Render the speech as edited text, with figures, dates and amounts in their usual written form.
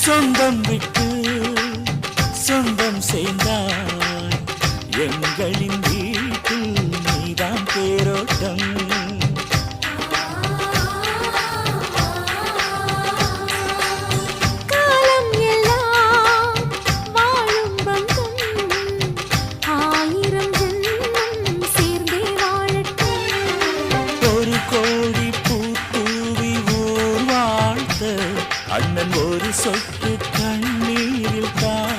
சொந்தம் விட்டு சொந்தம் சேர்ந்தாய் எங்களின் வீட்டில் நீதான் தேரோட்டம் அண்ணன் ஒரு சொட்டு கண்ணீரில் தான்